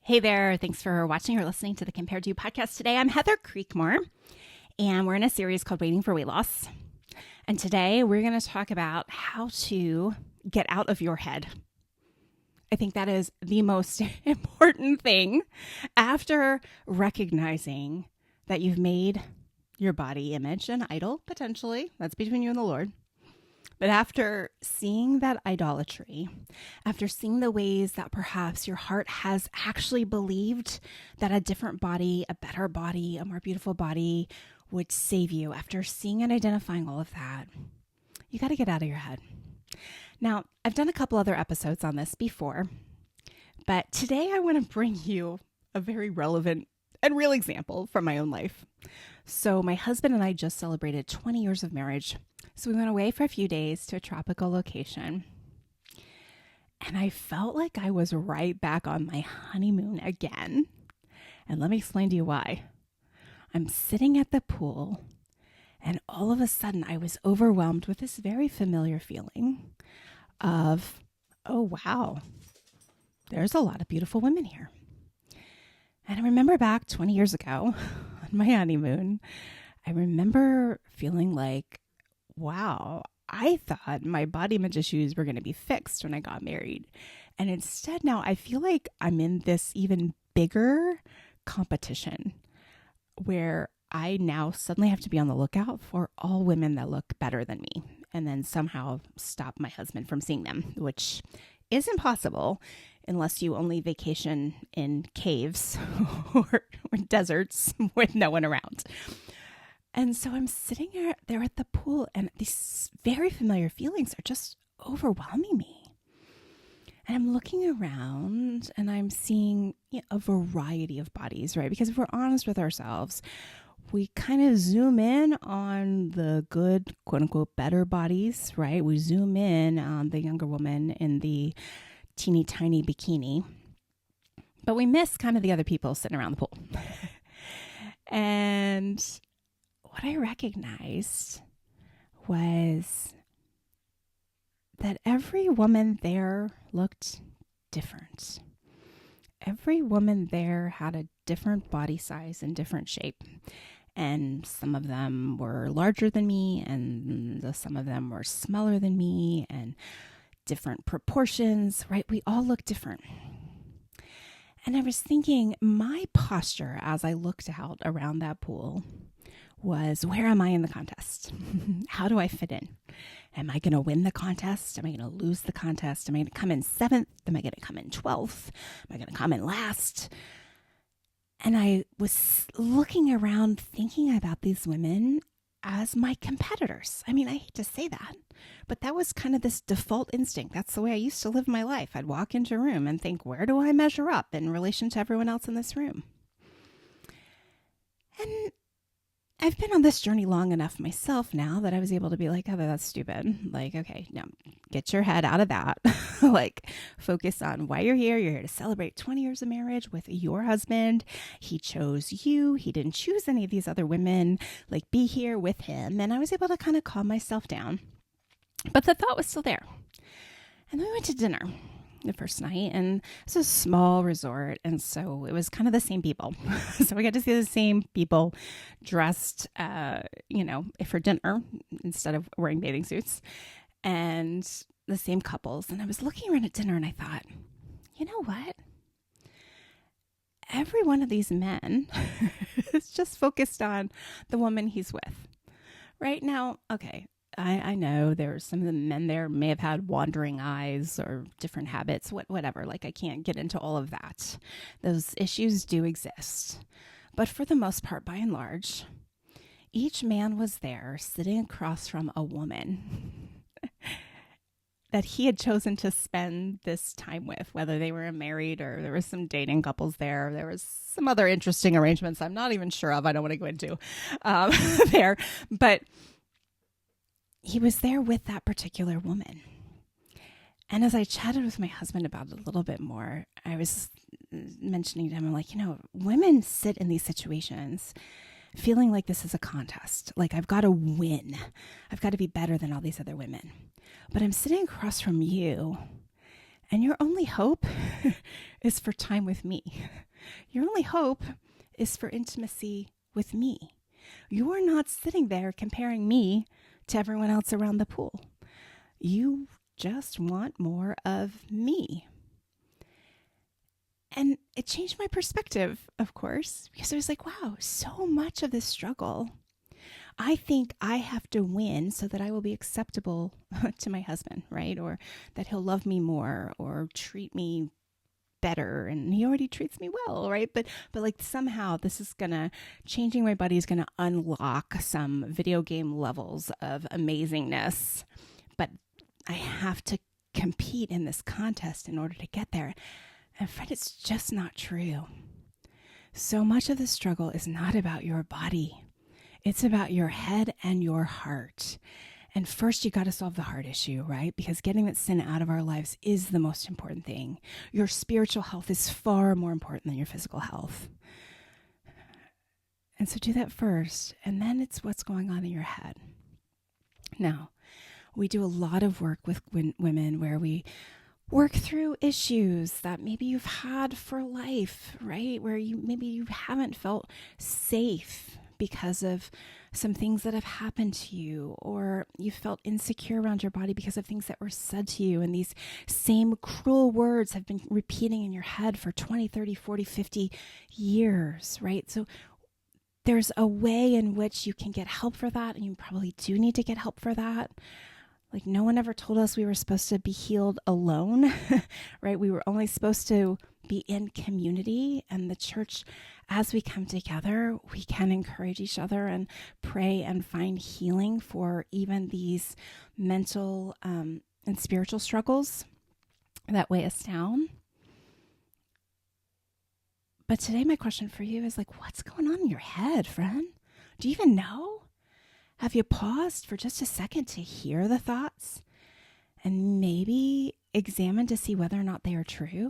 Hey there. Thanks for watching or listening to the Compared To podcast today. I'm Heather Creekmore, and we're in a series called Waiting for Weight Loss. And today we're going to talk about how to get out of your head. I think that is the most important thing after recognizing that you've made your body image an idol, potentially. That's between you and the Lord. But after seeing that idolatry, after seeing the ways that perhaps your heart has actually believed that a different body, a better body, a more beautiful body would save you, after seeing and identifying all of that, you got to get out of your head. Now, I've done a couple other episodes on this before, but today I want to bring you a very relevant and real example from my own life. So my husband and I just celebrated 20 years of marriage. So we went away for a few days to a tropical location. And I felt like I was right back on my honeymoon again. And let me explain to you why. I'm sitting at the pool, and all of a sudden I was overwhelmed with this very familiar feeling of, oh, wow, there's a lot of beautiful women here. And I remember back 20 years ago on my honeymoon, I remember feeling like, wow, I thought my body image issues were going to be fixed when I got married. And instead now I feel like I'm in this even bigger competition where I now suddenly have to be on the lookout for all women that look better than me and then somehow stop my husband from seeing them, which is impossible unless you only vacation in caves or deserts with no one around. And so I'm sitting there at the pool, and these very familiar feelings are just overwhelming me. And I'm looking around and I'm seeing a variety of bodies, right? Because if we're honest with ourselves, we kind of zoom in on the good, quote unquote, better bodies, right? We zoom in on the younger woman in the teeny tiny bikini, but we miss kind of the other people sitting around the pool. And what I recognized was that every woman there looked different. Every woman there had a different body size and different shape. And some of them were larger than me, and some of them were smaller than me, and different proportions, right? We all look different. And I was thinking, my posture as I looked out around that pool was, where am I in the contest? How do I fit in? Am I going to win the contest? Am I going to lose the contest? Am I going to come in 7th? Am I going to come in 12th? Am I going to come in last? And I was looking around thinking about these women as my competitors. I mean, I hate to say that, but that was kind of this default instinct. That's the way I used to live my life. I'd walk into a room and think, where do I measure up in relation to everyone else in this room? And I've been on this journey long enough myself now that I was able to be like, oh, that's stupid. Like, okay, now get your head out of that. Like, focus on why you're here. You're here to celebrate 20 years of marriage with your husband. He chose you. He didn't choose any of these other women. Like, be here with him. And I was able to kind of calm myself down. But the thought was still there. And then we went to dinner the first night, and it's a small resort, and so it was kind of the same people. So we got to see the same people dressed, for dinner instead of wearing bathing suits, and the same couples. And I was looking around at dinner, and I thought, you know what? Every one of these men is just focused on the woman he's with. Right now, okay, I know there's some of the men there may have had wandering eyes or different habits, whatever. Like, I can't get into all of that. Those issues do exist. But for the most part, by and large, each man was there sitting across from a woman that he had chosen to spend this time with, whether they were married or there was some dating couples there. There was some other interesting arrangements I'm not even sure of. I don't want to go into there. But he was there with that particular woman. And as I chatted with my husband about it a little bit more, I was mentioning to him, I'm like, women sit in these situations feeling like this is a contest. Like, I've got to win. I've got to be better than all these other women. But I'm sitting across from you, And your only hope is for time with me. Your only hope is for intimacy with me. You are not sitting there comparing me to everyone else around the pool. You just want more of me. And it changed my perspective, of course, because I was like, wow, so much of this struggle, I think I have to win so that I will be acceptable to my husband, right? Or that he'll love me more or treat me better. And he already treats me well, right? But like somehow this is changing my body is going to unlock some video game levels of amazingness. But I have to compete in this contest in order to get there. And friend, it's just not true. So much of the struggle is not about your body. It's about your head and your heart. And first, you got to solve the heart issue, right? Because getting that sin out of our lives is the most important thing. Your spiritual health is far more important than your physical health. And so do that first, and then it's what's going on in your head. Now, we do a lot of work with women where we work through issues that maybe you've had for life, right? Where maybe you haven't felt safe because of some things that have happened to you, or you felt insecure around your body because of things that were said to you. And these same cruel words have been repeating in your head for 20, 30, 40, 50 years, right? So there's a way in which you can get help for that. And you probably do need to get help for that. Like no one ever told us we were supposed to be healed alone, right? We were only supposed to be in community, and the church, as we come together, we can encourage each other and pray and find healing for even these mental and spiritual struggles that weigh us down. But today my question for you is like, what's going on in your head, friend? Do you even know? Have you paused for just a second to hear the thoughts and maybe examine to see whether or not they are true?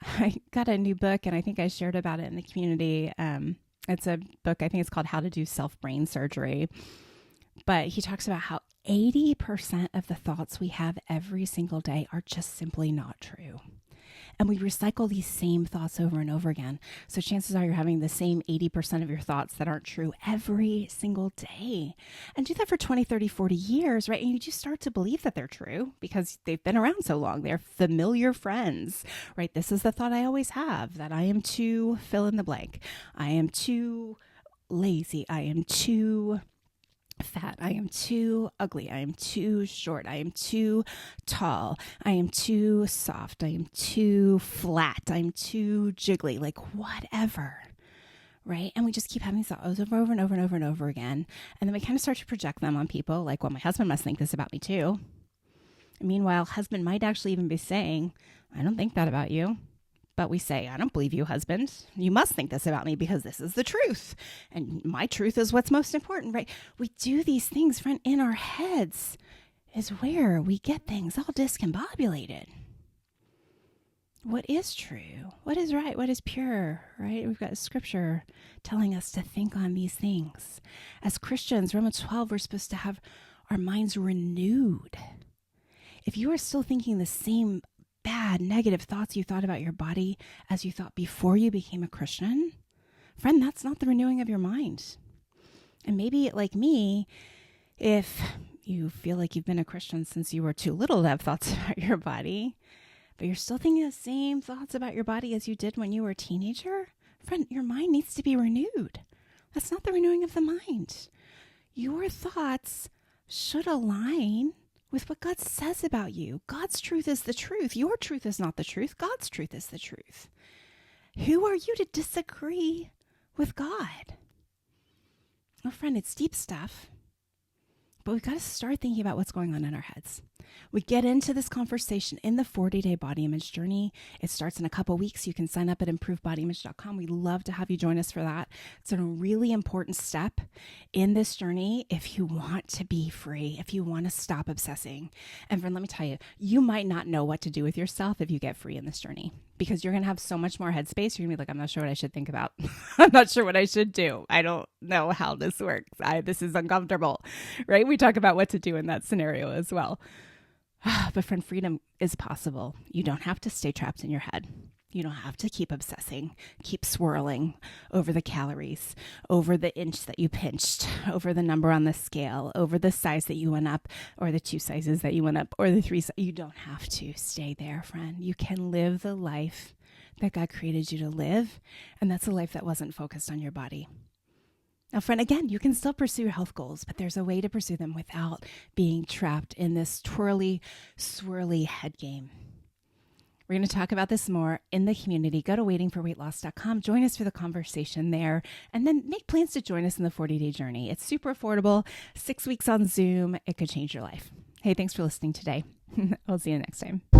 I got a new book, and I think I shared about it in the community. It's a book, I think it's called How to Do Self-Brain Surgery. But he talks about how 80% of the thoughts we have every single day are just simply not true. And we recycle these same thoughts over and over again. So chances are you're having the same 80% of your thoughts that aren't true every single day. And do that for 20, 30, 40 years, right? And you just start to believe that they're true because they've been around so long. They're familiar friends, right? This is the thought I always have, that I am too fill in the blank. I am too lazy. I am too fat. I am too ugly. I am too short. I am too tall. I am too soft. I am too flat. I'm too jiggly, like whatever. Right? And we just keep having these thoughts over and over and over and over again. And then we kind of start to project them on people like, well, my husband must think this about me too. And meanwhile, husband might actually even be saying, I don't think that about you. But we say, I don't believe you, husband. You must think this about me because this is the truth. And my truth is what's most important, right? We do these things, friend, in our heads is where we get things all discombobulated. What is true? What is right? What is pure, right? We've got scripture telling us to think on these things. As Christians, Romans 12, we're supposed to have our minds renewed. If you are still thinking the same bad, negative thoughts you thought about your body as you thought before you became a Christian, friend, that's not the renewing of your mind. And maybe like me, if you feel like you've been a Christian since you were too little to have thoughts about your body, but you're still thinking the same thoughts about your body as you did when you were a teenager, friend, your mind needs to be renewed. That's not the renewing of the mind. Your thoughts should align with what God says about you. God's truth is the truth. Your truth is not the truth. God's truth is the truth. Who are you to disagree with God? Well, friend, it's deep stuff, but we've got to start thinking about what's going on in our heads. We get into this conversation in the 40-day body image journey. It starts in a couple weeks. You can sign up at improvedbodyimage.com. We'd love to have you join us for that. It's a really important step in this journey if you want to be free, if you want to stop obsessing. And friend, let me tell you, you might not know what to do with yourself if you get free in this journey, because you're going to have so much more headspace. You're going to be like, I'm not sure what I should think about. I'm not sure what I should do. I don't know how this works. This is uncomfortable, right? We talk about what to do in that scenario as well. But friend, freedom is possible. You don't have to stay trapped in your head. You don't have to keep obsessing, keep swirling over the calories, over the inch that you pinched, over the number on the scale, over the size that you went up, or the 2 sizes that you went up, or the 3. You don't have to stay there, friend. You can live the life that God created you to live, and that's a life that wasn't focused on your body. Now, friend, again, you can still pursue your health goals, but there's a way to pursue them without being trapped in this twirly, swirly head game. We're going to talk about this more in the community. Go to waitingforweightloss.com. Join us for the conversation there, and then make plans to join us in the 40-day journey. It's super affordable, 6 weeks on Zoom. It could change your life. Hey, thanks for listening today. I'll see you next time.